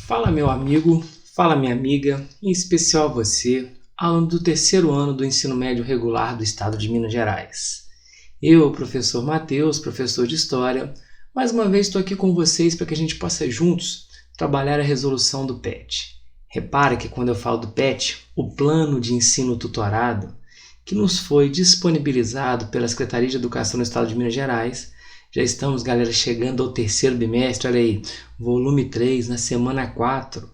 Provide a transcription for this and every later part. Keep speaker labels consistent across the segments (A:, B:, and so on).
A: Fala meu amigo, fala minha amiga, em especial você, aluno do terceiro ano do ensino médio regular do estado de Minas Gerais. Eu, professor Matheus, professor de História, mais uma vez estou aqui com vocês para que a gente possa juntos trabalhar a resolução do PET. Repara que quando eu falo do PET, o Plano de Ensino Tutorado, que nos foi disponibilizado pela Secretaria de Educação do estado de Minas Gerais. Já estamos, galera, chegando ao terceiro bimestre, olha aí, volume 3, na semana 4.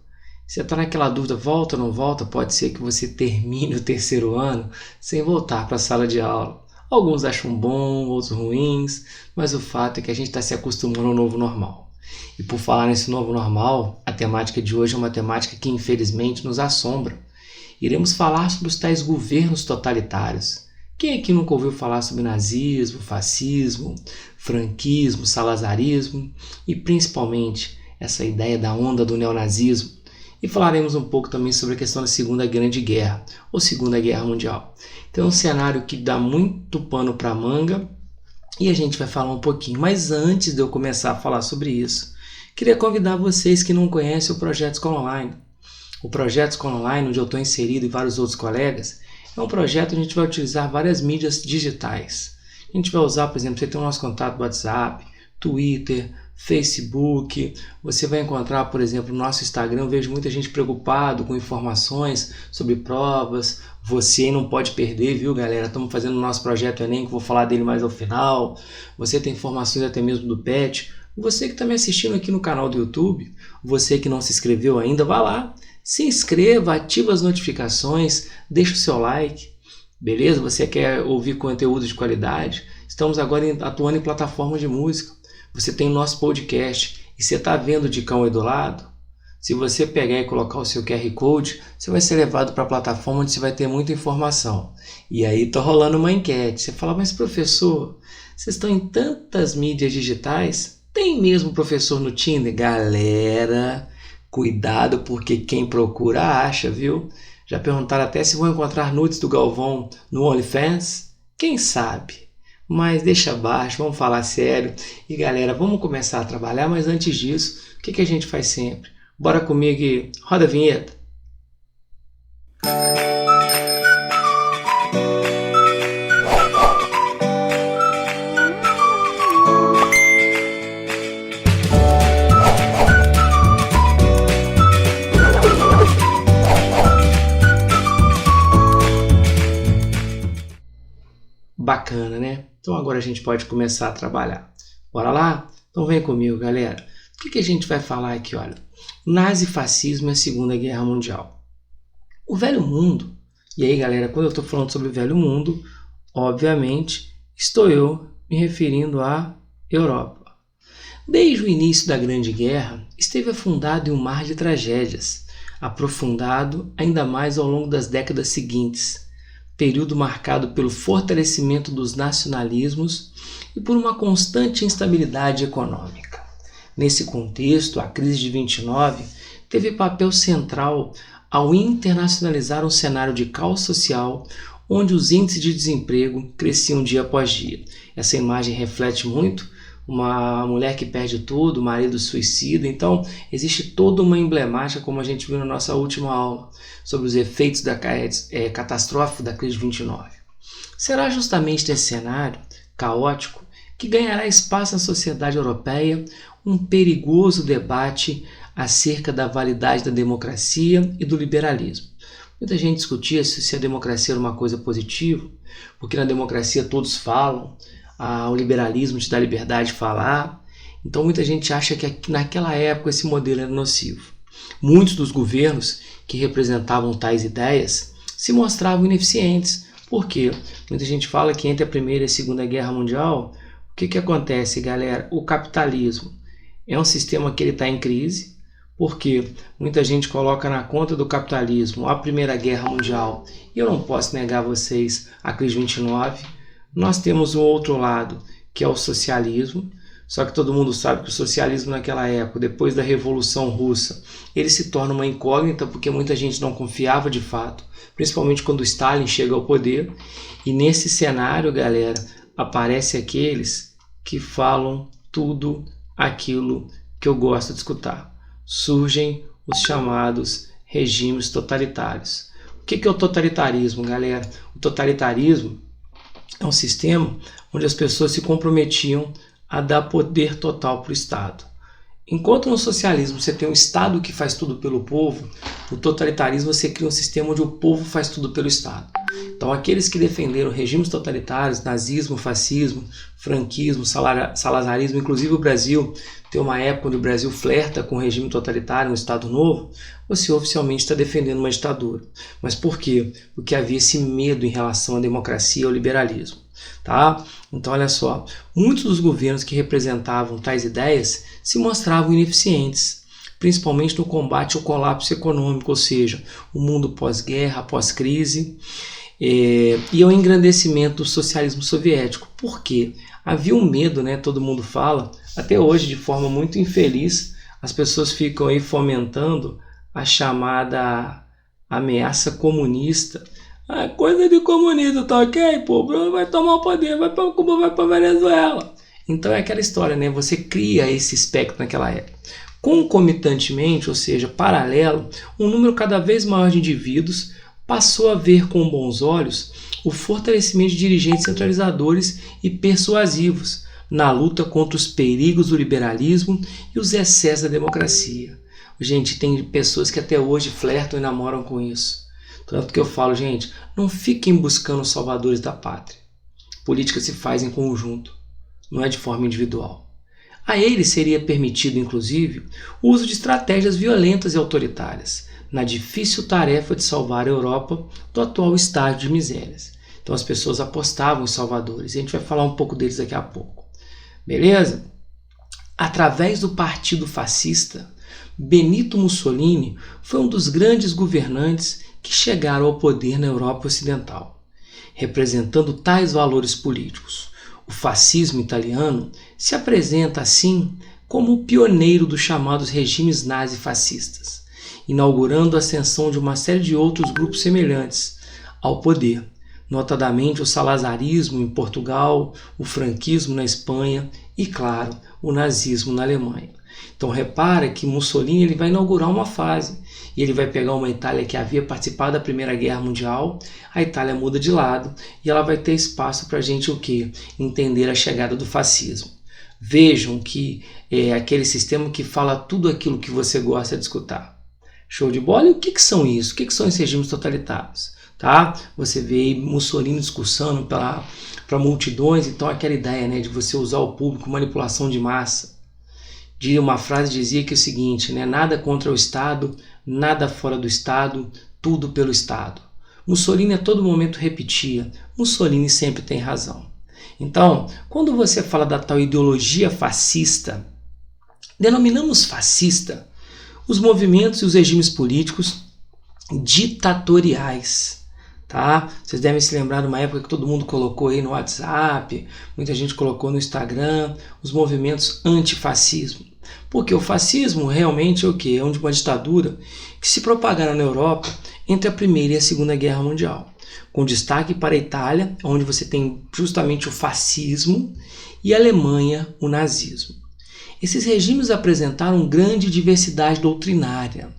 A: Você está naquela dúvida, volta ou não volta? Pode ser que você termine o terceiro ano sem voltar para a sala de aula. Alguns acham bom, outros ruins, mas o fato é que a gente está se acostumando ao novo normal. E por falar nesse novo normal, a temática de hoje é uma temática que infelizmente nos assombra. Iremos falar sobre os tais governos totalitários. Quem aqui nunca ouviu falar sobre nazismo, fascismo, franquismo, salazarismo e principalmente essa ideia da onda do neonazismo? E falaremos um pouco também sobre a questão da Segunda Grande Guerra ou Segunda Guerra Mundial. Então é um cenário que dá muito pano para manga e a gente vai falar um pouquinho. Mas antes de eu começar a falar sobre isso, queria convidar vocês que não conhecem o Projeto Escola Online. O Projeto Escola Online, onde eu estou inserido e vários outros colegas, é um projeto onde a gente vai utilizar várias mídias digitais. A gente vai usar, por exemplo, você tem o nosso contato do WhatsApp, Twitter, Facebook. Você vai encontrar, por exemplo, no nosso Instagram. Eu vejo muita gente preocupado com informações sobre provas. Você não pode perder, viu, galera? Estamos fazendo o nosso projeto Enem, que vou falar dele mais ao final. Você tem informações até mesmo do PET. Você que está me assistindo aqui no canal do YouTube, você que não se inscreveu ainda, vá lá. Se inscreva, ativa as notificações, deixa o seu like, beleza? Você quer ouvir conteúdo de qualidade? Estamos agora atuando em plataformas de música. Você tem o nosso podcast e você está vendo o Dicão aí do lado? Se você pegar e colocar o seu QR Code, você vai ser levado para a plataforma onde você vai ter muita informação. E aí está rolando uma enquete. Você fala, mas professor, vocês estão em tantas mídias digitais? Tem mesmo professor no Tinder? Galera, cuidado, porque quem procura acha, viu? Já perguntaram até se vão encontrar nudes do Galvão no OnlyFans? Quem sabe? Mas deixa abaixo, vamos falar sério. E galera, vamos começar a trabalhar, mas antes disso, o que a gente faz sempre? Bora comigo e roda a vinheta. Bacana, né? Então agora a gente pode começar a trabalhar. Bora lá? Então vem comigo, galera. O que a gente vai falar aqui? Olha, nazifascismo e a Segunda Guerra Mundial. O Velho Mundo, e aí galera, quando eu estou falando sobre o Velho Mundo, obviamente estou eu me referindo à Europa. Desde o início da Grande Guerra, esteve afundado em um mar de tragédias, aprofundado ainda mais ao longo das décadas seguintes, período marcado pelo fortalecimento dos nacionalismos e por uma constante instabilidade econômica. Nesse contexto, a crise de 29 teve papel central ao internacionalizar um cenário de caos social onde os índices de desemprego cresciam dia após dia. Essa imagem reflete muito uma mulher que perde tudo, o marido suicida. Então, existe toda uma emblemática, como a gente viu na nossa última aula, sobre os efeitos da catástrofe da crise de 29. Será justamente nesse cenário caótico que ganhará espaço na sociedade europeia um perigoso debate acerca da validade da democracia e do liberalismo. Muita gente discutia se a democracia era uma coisa positiva, porque na democracia todos falam, o liberalismo te dá liberdade de falar. Então muita gente acha que naquela época esse modelo era nocivo. Muitos dos governos que representavam tais ideias se mostravam ineficientes. Por quê? Muita gente fala que entre a Primeira e a Segunda Guerra Mundial, o que acontece, galera? O capitalismo é um sistema que ele está em crise, porque muita gente coloca na conta do capitalismo a Primeira Guerra Mundial, e eu não posso negar a vocês a crise de 29. Nós temos um outro lado, que é o socialismo, só que todo mundo sabe que o socialismo naquela época, depois da Revolução Russa, ele se torna uma incógnita porque muita gente não confiava de fato, principalmente quando Stalin chega ao poder. E nesse cenário, galera, aparece aqueles que falam tudo aquilo que eu gosto de escutar. Surgem os chamados regimes totalitários. O que é o totalitarismo, galera? O totalitarismo é um sistema onde as pessoas se comprometiam a dar poder total para o Estado. Enquanto no socialismo você tem um Estado que faz tudo pelo povo, no totalitarismo você cria um sistema onde o povo faz tudo pelo Estado. Então aqueles que defenderam regimes totalitários, nazismo, fascismo, franquismo, salazarismo, inclusive o Brasil tem uma época onde o Brasil flerta com o regime totalitário, um Estado novo, você oficialmente está defendendo uma ditadura. Mas por quê? Porque havia esse medo em relação à democracia e ao liberalismo. Tá? Então olha só, muitos dos governos que representavam tais ideias se mostravam ineficientes, principalmente no combate ao colapso econômico, ou seja, o mundo pós-guerra, pós-crise, e ao engrandecimento do socialismo soviético. Por quê? Havia um medo, né? Todo mundo fala, até hoje de forma muito infeliz, as pessoas ficam aí fomentando a chamada ameaça comunista. Coisa de comunista, tá ok? Pô, o Bruno vai tomar o poder, vai para Cuba, vai para Venezuela. Então é aquela história, né? Você cria esse espectro naquela época. Concomitantemente, ou seja, paralelo, um número cada vez maior de indivíduos passou a ver com bons olhos o fortalecimento de dirigentes centralizadores e persuasivos na luta contra os perigos do liberalismo e os excessos da democracia. Gente, tem pessoas que até hoje flertam e namoram com isso. Tanto que eu falo, gente, não fiquem buscando os salvadores da pátria. Política se faz em conjunto, não é de forma individual. A ele seria permitido, inclusive, o uso de estratégias violentas e autoritárias, na difícil tarefa de salvar a Europa do atual estágio de misérias. Então as pessoas apostavam em salvadores, e a gente vai falar um pouco deles daqui a pouco. Beleza? Através do Partido Fascista, Benito Mussolini foi um dos grandes governantes que chegaram ao poder na Europa Ocidental. Representando tais valores políticos, o fascismo italiano se apresenta assim como o pioneiro dos chamados regimes nazifascistas, inaugurando a ascensão de uma série de outros grupos semelhantes ao poder, notadamente o salazarismo em Portugal, o franquismo na Espanha e, claro, o nazismo na Alemanha. Então repara que Mussolini ele vai inaugurar uma fase e ele vai pegar uma Itália que havia participado da Primeira Guerra Mundial, a Itália muda de lado e ela vai ter espaço para a gente o quê? Entender a chegada do fascismo. Vejam que é aquele sistema que fala tudo aquilo que você gosta de escutar. Show de bola? E o que são isso? O que são esses regimes totalitários? Tá? Você vê Mussolini discursando para multidões, então aquela ideia, né, de você usar o público, manipulação de massa. Uma frase dizia que é o seguinte, né, nada contra o Estado, nada fora do Estado, tudo pelo Estado. Mussolini a todo momento repetia, Mussolini sempre tem razão. Então, quando você fala da tal ideologia fascista, denominamos fascista os movimentos e os regimes políticos ditatoriais. Tá? Vocês devem se lembrar de uma época que todo mundo colocou aí no WhatsApp, muita gente colocou no Instagram, os movimentos antifascismo. Porque o fascismo realmente é o quê? É uma ditadura que se propagaram na Europa entre a Primeira e a Segunda Guerra Mundial, com destaque para a Itália, onde você tem justamente o fascismo, e a Alemanha, o nazismo. Esses regimes apresentaram grande diversidade doutrinária,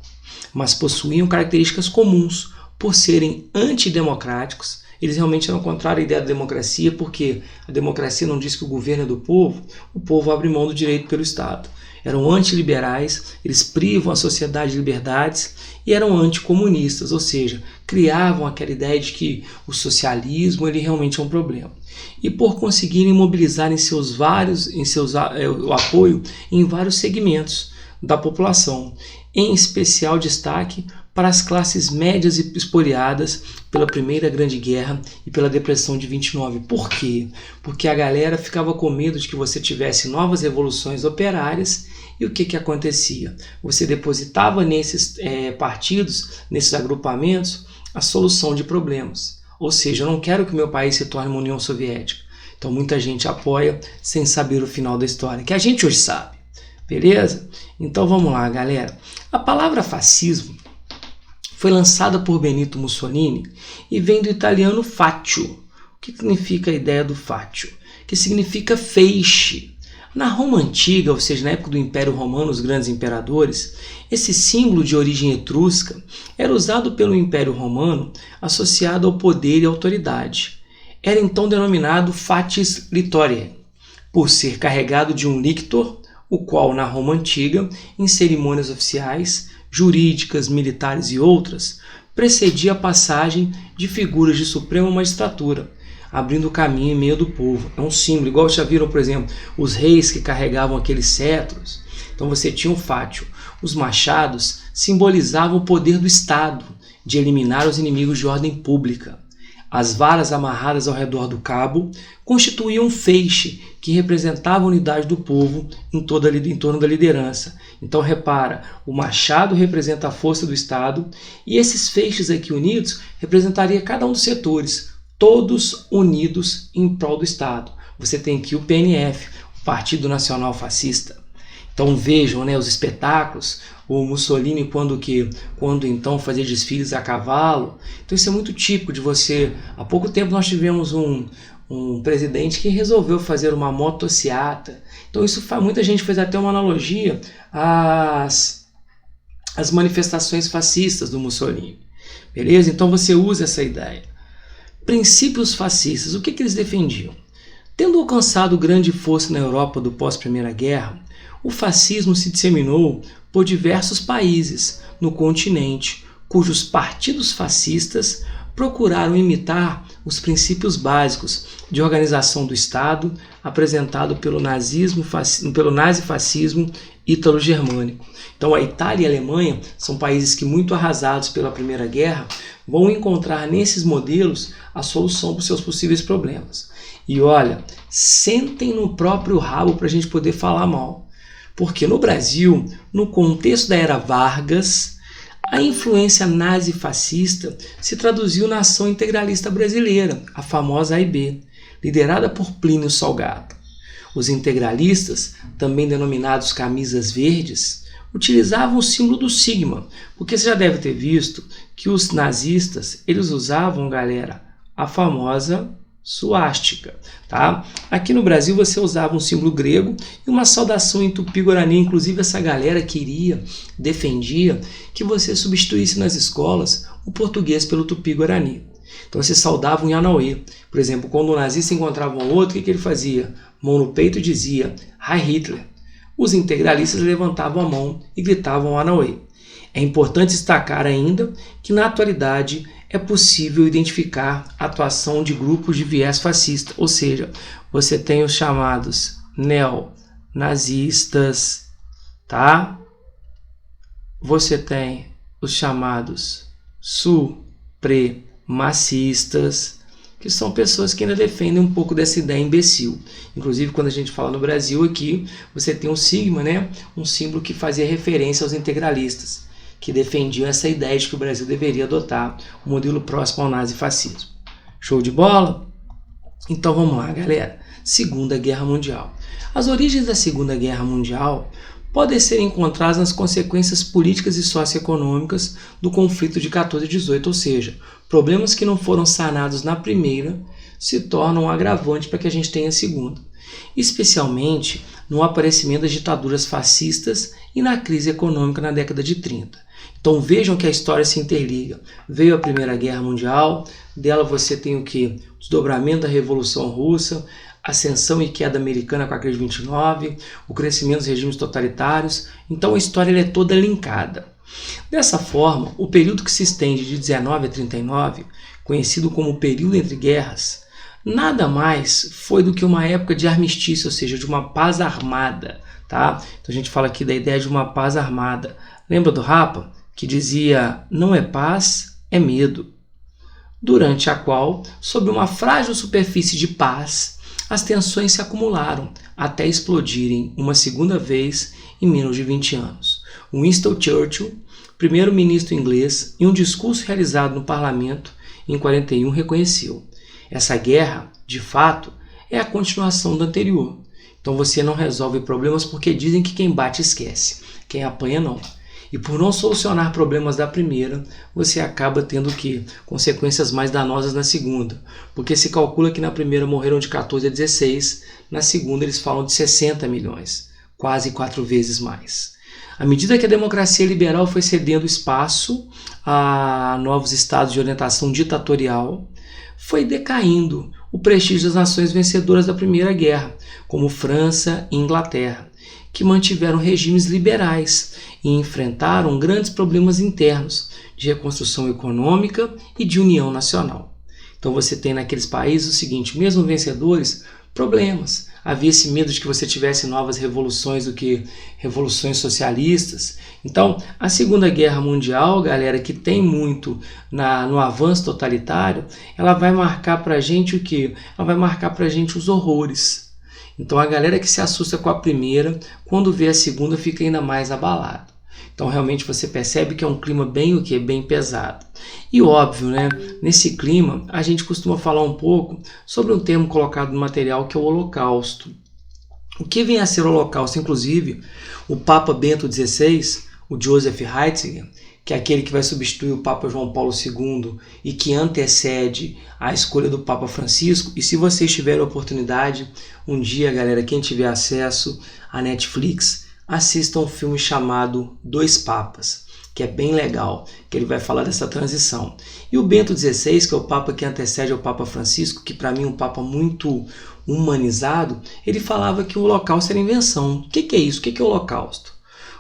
A: mas possuíam características comuns por serem antidemocráticos. Eles realmente eram contrários à ideia da democracia, porque a democracia não diz que o governo é do povo, o povo abre mão do direito pelo Estado. Eram antiliberais, eles privam a sociedade de liberdades e eram anticomunistas, ou seja, criavam aquela ideia de que o socialismo ele realmente é um problema. E por conseguirem mobilizar o apoio em vários segmentos da população, em especial destaque para as classes médias e espoliadas pela Primeira Grande Guerra e pela Depressão de 29. Por quê? Porque a galera ficava com medo de que você tivesse novas revoluções operárias e o que acontecia? Você depositava nesses partidos, nesses agrupamentos, a solução de problemas. Ou seja, eu não quero que meu país se torne uma União Soviética. Então muita gente apoia sem saber o final da história, que a gente hoje sabe. Beleza? Então vamos lá, galera. A palavra fascismo foi lançada por Benito Mussolini e vem do italiano faccio. O que significa a ideia do faccio? Que significa feixe. Na Roma Antiga, ou seja, na época do Império Romano, os grandes imperadores, esse símbolo de origem etrusca era usado pelo Império Romano associado ao poder e autoridade. Era então denominado Fatis Litoriae, por ser carregado de um lictor, o qual, na Roma Antiga, em cerimônias oficiais, jurídicas, militares e outras, precedia a passagem de figuras de suprema magistratura, abrindo o caminho em meio do povo. É um símbolo, igual já viram, por exemplo, os reis que carregavam aqueles cetros. Então você tinha o fátio. Os machados simbolizavam o poder do Estado de eliminar os inimigos de ordem pública. As varas amarradas ao redor do cabo constituíam um feixe que representava a unidade do povo em torno da liderança. Então repara, o machado representa a força do Estado e esses feixes aqui unidos representaria cada um dos setores, todos unidos em prol do Estado. Você tem aqui o PNF, o Partido Nacional Fascista. Então vejam, né, os espetáculos, o Mussolini quando então fazia desfiles a cavalo. Então isso é muito típico de você. Há pouco tempo nós tivemos um presidente que resolveu fazer uma motociata. Então muita gente fez até uma analogia às manifestações fascistas do Mussolini. Beleza? Então você usa essa ideia. Princípios fascistas, o que eles defendiam? Tendo alcançado grande força na Europa do pós-Primeira Guerra, o fascismo se disseminou por diversos países no continente, cujos partidos fascistas procuraram imitar os princípios básicos de organização do Estado apresentado pelo nazifascismo ítalo-germânico. Então a Itália e a Alemanha são países que, muito arrasados pela Primeira Guerra, vão encontrar nesses modelos a solução para os seus possíveis problemas. E olha, sentem no próprio rabo para a gente poder falar mal. Porque no Brasil, no contexto da era Vargas, a influência nazifascista se traduziu na ação integralista brasileira, a famosa AIB, liderada por Plínio Salgado. Os integralistas, também denominados camisas verdes, utilizavam o símbolo do sigma, porque você já deve ter visto que os nazistas eles usavam, galera, a famosa suástica, tá? Aqui no Brasil você usava um símbolo grego e uma saudação em tupi-guarani. Inclusive essa galera defendia que você substituísse nas escolas o português pelo tupi-guarani. Então você saudava um Yanauê. Por exemplo, quando um nazista encontrava um outro, o que ele fazia? Mão no peito e dizia Heil Hitler. Os integralistas levantavam a mão e gritavam Yanauê. É importante destacar ainda que na atualidade é possível identificar a atuação de grupos de viés fascista, ou seja, você tem os chamados neonazistas, tá? Você tem os chamados supremacistas, que são pessoas que ainda defendem um pouco dessa ideia imbecil. Inclusive, quando a gente fala no Brasil aqui, você tem um sigma, né? Um símbolo que fazia referência aos integralistas, que defendiam essa ideia de que o Brasil deveria adotar um modelo próximo ao nazifascismo. Show de bola? Então vamos lá, galera. Segunda Guerra Mundial. As origens da Segunda Guerra Mundial podem ser encontradas nas consequências políticas e socioeconômicas do conflito de 14 e 18, ou seja, problemas que não foram sanados na primeira se tornam um agravante para que a gente tenha a segunda, especialmente no aparecimento das ditaduras fascistas e na crise econômica na década de 30. Então vejam que a história se interliga. Veio a Primeira Guerra Mundial, dela você tem o quê? O desdobramento da Revolução Russa, ascensão e queda americana com a crise de 29, o crescimento dos regimes totalitários. Então a história é toda linkada. Dessa forma, o período que se estende de 19 a 39, conhecido como período entre guerras, nada mais foi do que uma época de armistício, ou seja, de uma paz armada. Tá? Então a gente fala aqui da ideia de uma paz armada. Lembra do Rapa? Que dizia, não é paz, é medo. Durante a qual, sob uma frágil superfície de paz, as tensões se acumularam até explodirem uma segunda vez em menos de 20 anos. Winston Churchill, primeiro-ministro inglês, em um discurso realizado no parlamento em 41, reconheceu: essa guerra, de fato, é a continuação da anterior. Então você não resolve problemas porque dizem que quem bate esquece, quem apanha não. E por não solucionar problemas da primeira, você acaba tendo que consequências mais danosas na segunda. Porque se calcula que na primeira morreram de 14 a 16, na segunda eles falam de 60 milhões, quase 4 vezes mais. À medida que a democracia liberal foi cedendo espaço a novos estados de orientação ditatorial, foi decaindo o prestígio das nações vencedoras da Primeira Guerra, como França e Inglaterra, que mantiveram regimes liberais e enfrentaram grandes problemas internos de reconstrução econômica e de união nacional. Então você tem naqueles países o seguinte, mesmo vencedores, problemas. Havia esse medo de que você tivesse novas revoluções do que revoluções socialistas. Então, a Segunda Guerra Mundial, galera, que tem muito no avanço totalitário, ela vai marcar pra gente o quê? Ela vai marcar pra gente os horrores. Então, a galera que se assusta com a primeira, quando vê a segunda, fica ainda mais abalado. Então, realmente, você percebe que é um clima bem bem pesado. E óbvio, né? Nesse clima, a gente costuma falar um pouco sobre um termo colocado no material que é o Holocausto. O que vem a ser o Holocausto? Inclusive, o Papa Bento XVI, o Joseph Ratzinger, que é aquele que vai substituir o Papa João Paulo II e que antecede a escolha do Papa Francisco. E se vocês tiverem a oportunidade, um dia, galera, quem tiver acesso à Netflix, assista um filme chamado Dois Papas, que é bem legal, que ele vai falar dessa transição. E o Bento XVI, que é o Papa que antecede ao Papa Francisco, que para mim é um Papa muito humanizado, ele falava que o Holocausto era invenção. O que é isso? O que é o Holocausto?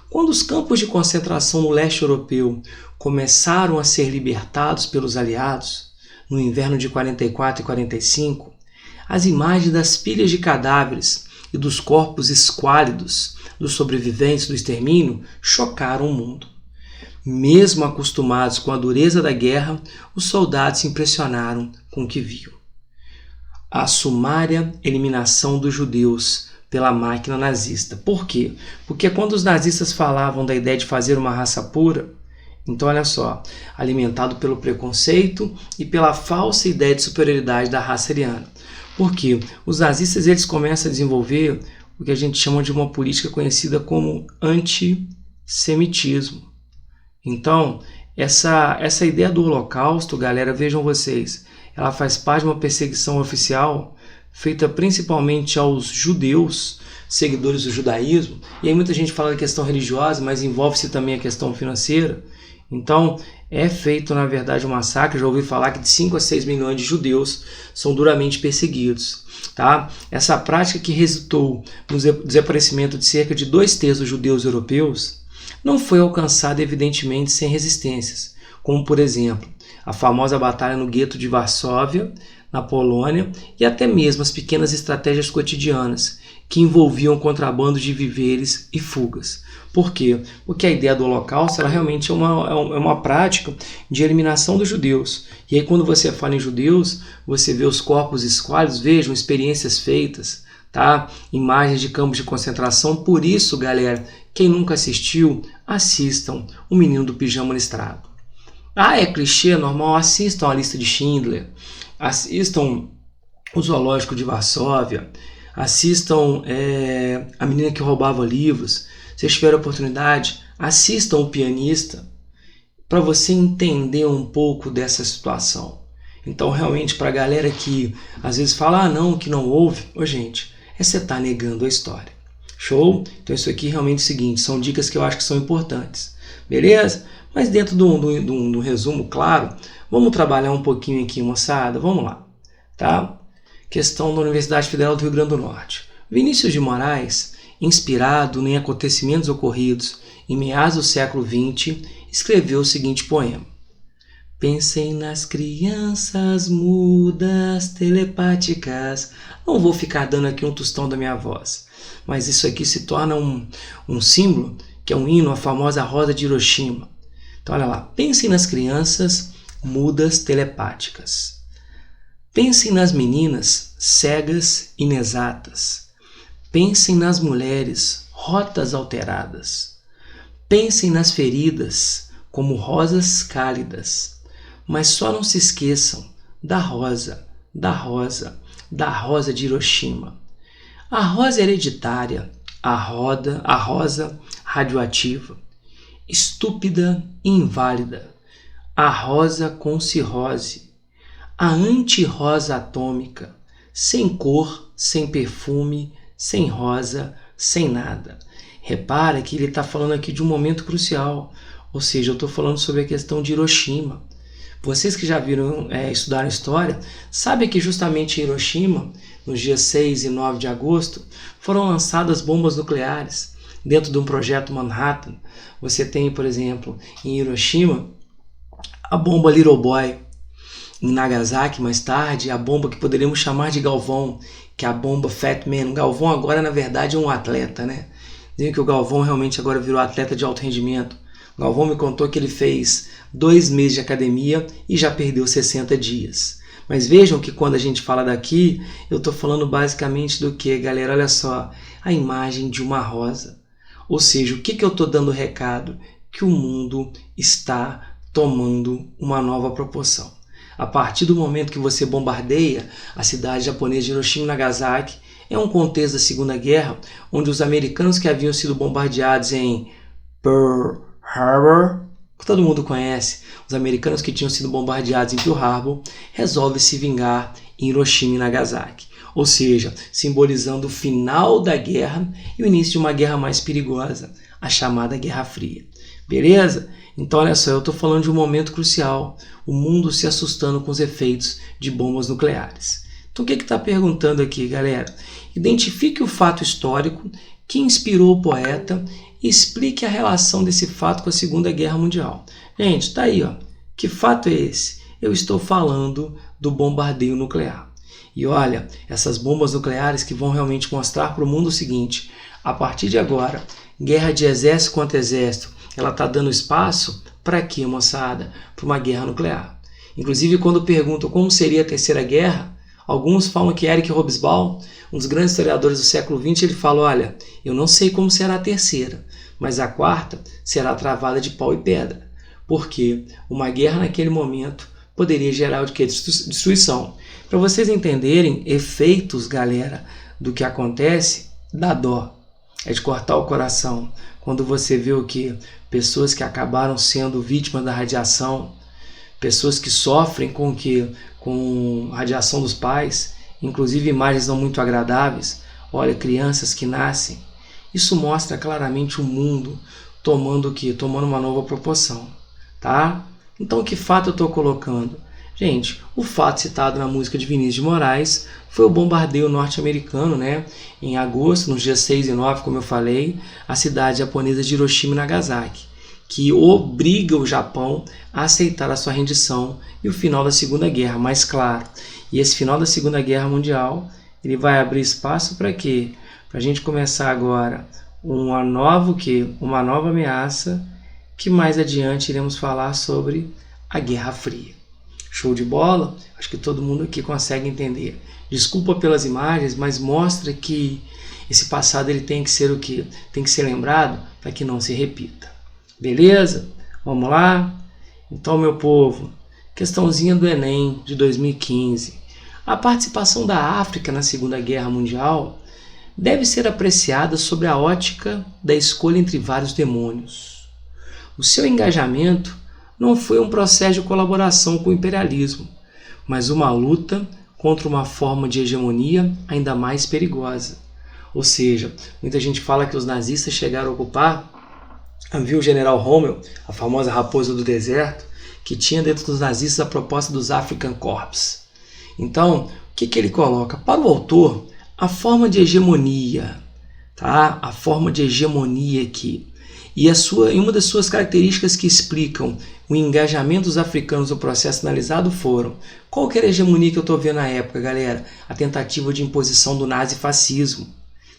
A: Quando os campos de concentração no leste europeu começaram a ser libertados pelos aliados, no inverno de 44 e 45, as imagens das pilhas de cadáveres e dos corpos esquálidos dos sobreviventes do extermínio chocaram o mundo. Mesmo acostumados com a dureza da guerra, os soldados se impressionaram com o que viam. A sumária eliminação dos judeus pela máquina nazista. Por quê? Porque quando os nazistas falavam da ideia de fazer uma raça pura, então olha só, alimentado pelo preconceito e pela falsa ideia de superioridade da raça ariana. Porque os nazistas eles começam a desenvolver o que a gente chama de uma política conhecida como antissemitismo. Então, essa ideia do Holocausto, galera, vejam vocês, ela faz parte de uma perseguição oficial feita principalmente aos judeus, seguidores do judaísmo, e aí muita gente fala da questão religiosa, mas envolve-se também a questão financeira. Então, é feito, na verdade, um massacre. Já ouvi falar que de 5 a 6 milhões de judeus são duramente perseguidos. Tá? Essa prática que resultou no desaparecimento de cerca de 2/3 dos judeus europeus não foi alcançada, evidentemente, sem resistências, como, por exemplo, a famosa batalha no gueto de Varsóvia, na Polônia, e até mesmo as pequenas estratégias cotidianas que envolviam contrabando de víveres e fugas. Por quê? Porque a ideia do Holocausto ela realmente é uma prática de eliminação dos judeus. E aí quando você fala em judeus, você vê os corpos esquálidos, vejam experiências feitas, tá? Imagens de campos de concentração. Por isso, galera, quem nunca assistiu, assistam O Menino do Pijama Listrado. Ah, é clichê, normal, assistam A Lista de Schindler, assistam O Zoológico de Varsóvia, assistam A Menina que Roubava Livros. Se vocês tiverem a oportunidade, assistam O Pianista para você entender um pouco dessa situação. Então, realmente, para a galera que às vezes fala, não, que não ouve, gente, você está negando a história. Show? Então, isso aqui realmente é o seguinte, são dicas que eu acho que são importantes. Beleza? Mas dentro do resumo, claro, vamos trabalhar um pouquinho aqui, moçada. Vamos lá. Tá? Questão da Universidade Federal do Rio Grande do Norte. Vinícius de Moraes, inspirado em acontecimentos ocorridos em meados do século XX, escreveu o seguinte poema. Pensem nas crianças mudas, telepáticas. Não vou ficar dando aqui um tostão da minha voz, mas isso aqui se torna um símbolo, que é um hino, a famosa Rosa de Hiroshima. Então olha lá, pensem nas crianças mudas telepáticas. Pensem nas meninas cegas inexatas. Pensem nas mulheres rotas alteradas. Pensem nas feridas como rosas cálidas. Mas só não se esqueçam da rosa, da rosa, da rosa de Hiroshima. A rosa hereditária, a rosa radioativa, estúpida e inválida, a rosa com cirrose, a anti-rosa atômica, sem cor, sem perfume, sem rosa, sem nada. Repara que ele está falando aqui de um momento crucial, ou seja, eu estou falando sobre a questão de Hiroshima. Vocês que já viram, estudaram história, sabem que justamente em Hiroshima, nos dias 6 e 9 de agosto, foram lançadas bombas nucleares dentro de um projeto Manhattan. Você tem, por exemplo, em Hiroshima, a bomba Little Boy. Em Nagasaki, mais tarde, a bomba que poderíamos chamar de Galvão, que é a bomba Fat Man. O Galvão agora, na verdade, é um atleta, né? Dizem que o Galvão realmente agora virou atleta de alto rendimento. O Galvão me contou que ele fez 2 meses de academia e já perdeu 60 dias. Mas vejam que quando a gente fala daqui, eu estou falando basicamente do que, galera? Olha só, a imagem de uma rosa. Ou seja, o que eu estou dando recado? Que o mundo está tomando uma nova proporção. A partir do momento que você bombardeia a cidade japonesa de Hiroshima e Nagasaki, é um contexto da Segunda Guerra, onde os americanos que haviam sido bombardeados em Pearl Harbor, que todo mundo conhece, os americanos que tinham sido bombardeados em Pearl Harbor, resolvem se vingar em Hiroshima e Nagasaki. Ou seja, simbolizando o final da guerra e o início de uma guerra mais perigosa, a chamada Guerra Fria. Beleza? Então, olha só, eu estou falando de um momento crucial, o mundo se assustando com os efeitos de bombas nucleares. Então, o que está perguntando aqui, galera? Identifique o fato histórico que inspirou o poeta e explique a relação desse fato com a Segunda Guerra Mundial. Gente, está aí, ó. Que fato é esse? Eu estou falando do bombardeio nuclear. E olha, essas bombas nucleares que vão realmente mostrar para o mundo o seguinte: a partir de agora, guerra de exército contra exército, ela está dando espaço para quê, moçada? Para uma guerra nuclear. Inclusive, quando perguntam como seria a Terceira Guerra, alguns falam que Eric Hobsbawm, um dos grandes historiadores do século XX, ele fala: olha, eu não sei como será a terceira, mas a quarta será travada de pau e pedra. Porque uma guerra naquele momento poderia gerar o que? Destruição. Para vocês entenderem efeitos, galera, do que acontece, dá dó. É de cortar o coração. Quando você vê o que? Pessoas que acabaram sendo vítimas da radiação, pessoas que sofrem com o que? Com radiação dos pais, inclusive imagens não muito agradáveis. Olha, crianças que nascem. Isso mostra claramente o mundo tomando o que? Tomando uma nova proporção, tá? Então, que fato eu estou colocando? Gente, o fato citado na música de Vinícius de Moraes foi o bombardeio norte-americano, né? Em agosto, nos dias 6 e 9, como eu falei, a cidade japonesa de Hiroshima e Nagasaki, que obriga o Japão a aceitar a sua rendição e o final da Segunda Guerra, mais claro. E esse final da Segunda Guerra Mundial, ele vai abrir espaço para quê? Para a gente começar agora uma nova ameaça, que mais adiante iremos falar sobre a Guerra Fria. Show de bola? Acho que todo mundo aqui consegue entender. Desculpa pelas imagens, mas mostra que esse passado ele tem que ser o quê? Tem que ser lembrado para que não se repita. Beleza? Vamos lá? Então, meu povo, questãozinha do Enem de 2015. A participação da África na Segunda Guerra Mundial deve ser apreciada sob a ótica da escolha entre vários demônios. O seu engajamento não foi um processo de colaboração com o imperialismo, mas uma luta contra uma forma de hegemonia ainda mais perigosa. Ou seja, muita gente fala que os nazistas chegaram a ocupar, viu o general Rommel, a famosa raposa do deserto, que tinha dentro dos nazistas a proposta dos African Corps. Então, o que ele coloca? Para o autor, a forma de hegemonia, tá? A forma de hegemonia aqui. E uma das suas características que explicam o engajamento dos africanos no processo analisado foram: qual que era a hegemonia que eu estou vendo na época, galera? A tentativa de imposição do nazifascismo.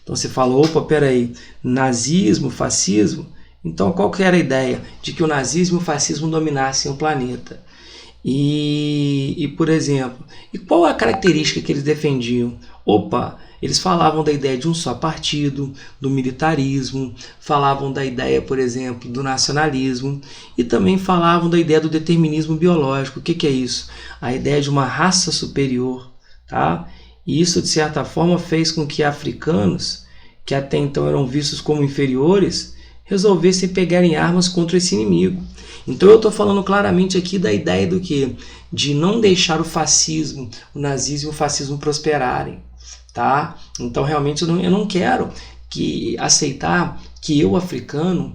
A: Então você fala, opa, peraí, nazismo, fascismo? Então qual que era a ideia? De que o nazismo e o fascismo dominassem o planeta. Por exemplo, e qual a característica que eles defendiam? Opa, eles falavam da ideia de um só partido, do militarismo, falavam da ideia, por exemplo, do nacionalismo e também falavam da ideia do determinismo biológico. O que é isso? A ideia de uma raça superior, tá? E isso, de certa forma, fez com que africanos, que até então eram vistos como inferiores, resolvessem pegar em armas contra esse inimigo. Então eu estou falando claramente aqui da ideia do quê? De não deixar o fascismo, o nazismo e o fascismo prosperarem. tá? Então realmente eu não quero aceitar que eu, africano,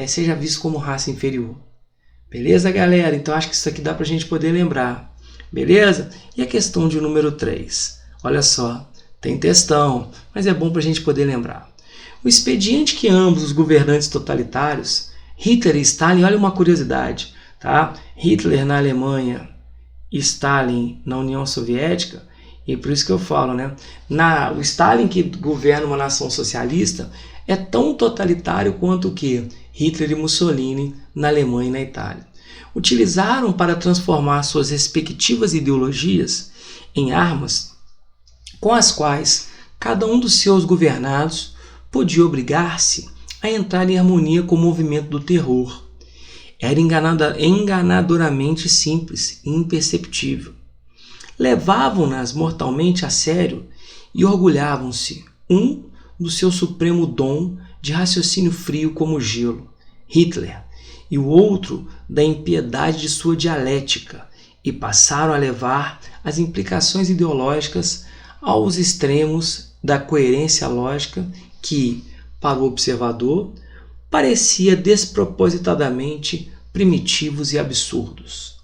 A: seja visto como raça inferior. Beleza, galera? Então acho que isso aqui dá pra gente poder lembrar. Beleza? E a questão de número 3? Olha só, tem textão, mas é bom pra gente poder lembrar. O expediente que ambos os governantes totalitários, Hitler e Stalin, olha uma curiosidade, tá? Hitler na Alemanha e Stalin na União Soviética, e por isso que eu falo, né? O Stalin, que governa uma nação socialista, é tão totalitário quanto o que Hitler e Mussolini na Alemanha e na Itália. Utilizaram para transformar suas respectivas ideologias em armas com as quais cada um dos seus governados podia obrigar-se a entrar em harmonia com o movimento do terror. Era enganadoramente simples e imperceptível. Levavam-nas mortalmente a sério e orgulhavam-se, um do seu supremo dom de raciocínio frio como gelo, Hitler, e o outro da impiedade de sua dialética, e passaram a levar as implicações ideológicas aos extremos da coerência lógica que, para o observador, parecia despropositadamente primitivos e absurdos.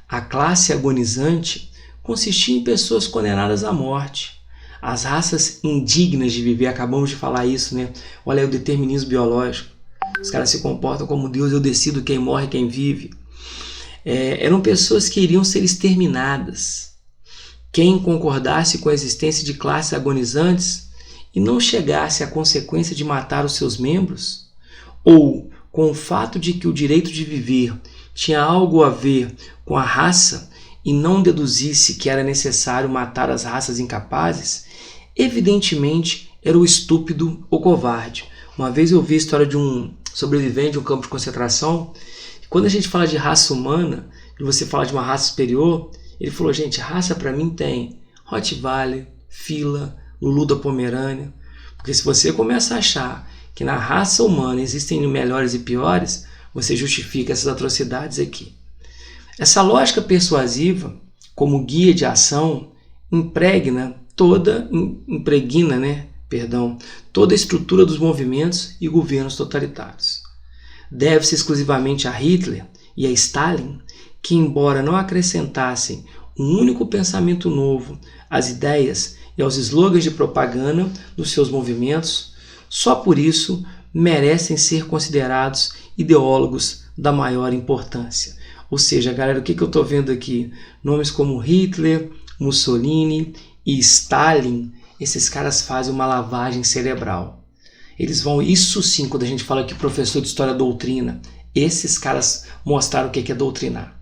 A: A classe agonizante consistia em pessoas condenadas à morte. As raças indignas de viver, acabamos de falar isso, né? Olha aí o determinismo biológico. Os caras se comportam como Deus, eu decido quem morre e quem vive. Eram pessoas que iriam ser exterminadas. Quem concordasse com a existência de classes agonizantes e não chegasse à consequência de matar os seus membros, ou com o fato de que o direito de viver tinha algo a ver com a raça e não deduzisse que era necessário matar as raças incapazes, evidentemente era o estúpido ou covarde. Uma vez eu vi a história de um sobrevivente de um campo de concentração. Quando a gente fala de raça humana, e você fala de uma raça superior, ele falou, gente, raça para mim tem Rottweiler, Fila, Lulu da Pomerânia. Porque se você começa a achar que na raça humana existem melhores e piores, você justifica essas atrocidades aqui. Essa lógica persuasiva, como guia de ação, impregna toda a estrutura dos movimentos e governos totalitários. Deve-se exclusivamente a Hitler e a Stalin, que, embora não acrescentassem um único pensamento novo às ideias e aos slogans de propaganda dos seus movimentos, só por isso merecem ser considerados ideólogos da maior importância. Ou seja, galera, o que eu estou vendo aqui? Nomes como Hitler, Mussolini e Stalin, esses caras fazem uma lavagem cerebral. Eles vão, isso sim, quando a gente fala que professor de história doutrina, esses caras mostraram o que é doutrinar.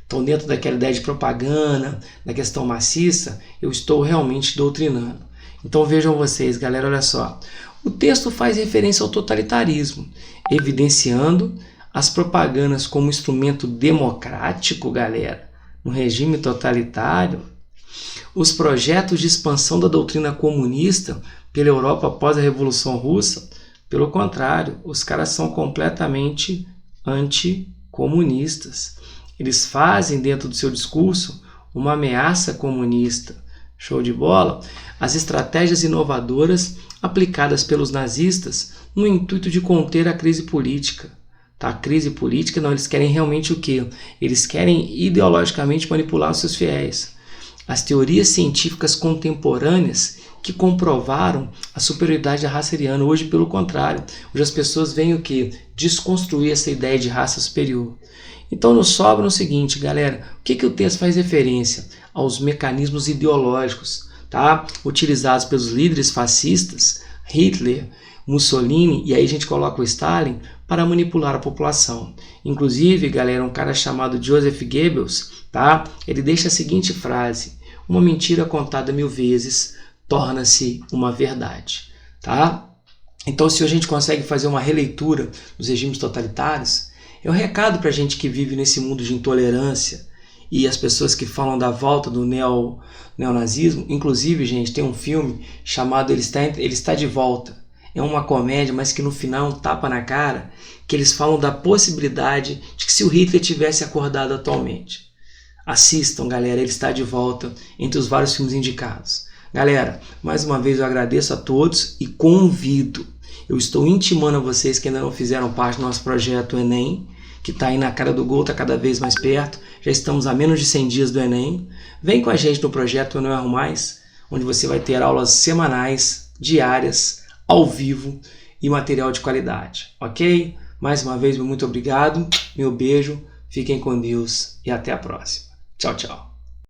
A: Então, dentro daquela ideia de propaganda, da questão maciça, eu estou realmente doutrinando. Então, vejam vocês, galera, olha só. O texto faz referência ao totalitarismo, evidenciando as propagandas como instrumento democrático, galera, no regime totalitário. Os projetos de expansão da doutrina comunista pela Europa após a Revolução Russa, pelo contrário, os caras são completamente anticomunistas. Eles fazem dentro do seu discurso uma ameaça comunista. Show de bola? As estratégias inovadoras aplicadas pelos nazistas no intuito de conter a crise política. Tá? A crise política, não, eles querem realmente o quê? Eles querem ideologicamente manipular os seus fiéis. As teorias científicas contemporâneas que comprovaram a superioridade da raça ariana. Hoje, pelo contrário, hoje as pessoas veem o quê? Desconstruir essa ideia de raça superior. Então nos sobra o seguinte, galera, o que o texto faz referência? Aos mecanismos ideológicos, tá? Utilizados pelos líderes fascistas, Hitler, Mussolini, e aí a gente coloca o Stalin, para manipular a população. Inclusive, galera, um cara chamado Joseph Goebbels, tá? Ele deixa a seguinte frase: uma mentira contada 1000 vezes torna-se uma verdade, tá? Então, se a gente consegue fazer uma releitura dos regimes totalitários, é um recado para a gente que vive nesse mundo de intolerância e as pessoas que falam da volta do neonazismo. Inclusive, gente, tem um filme chamado Ele Está de Volta. É uma comédia, mas que no final é um tapa na cara, que eles falam da possibilidade de que se o Hitler tivesse acordado atualmente. Assistam, galera, Ele Está de Volta, entre os vários filmes indicados. Galera, mais uma vez eu agradeço a todos e convido. Eu estou intimando a vocês que ainda não fizeram parte do nosso projeto Enem, que está aí na cara do gol, está cada vez mais perto. Já estamos a menos de 100 dias do Enem. Vem com a gente no projeto Eu Não Erro Mais, onde você vai ter aulas semanais, diárias, ao vivo e material de qualidade, ok? Mais uma vez, muito obrigado, meu beijo, fiquem com Deus e até a próxima. Tchau, tchau.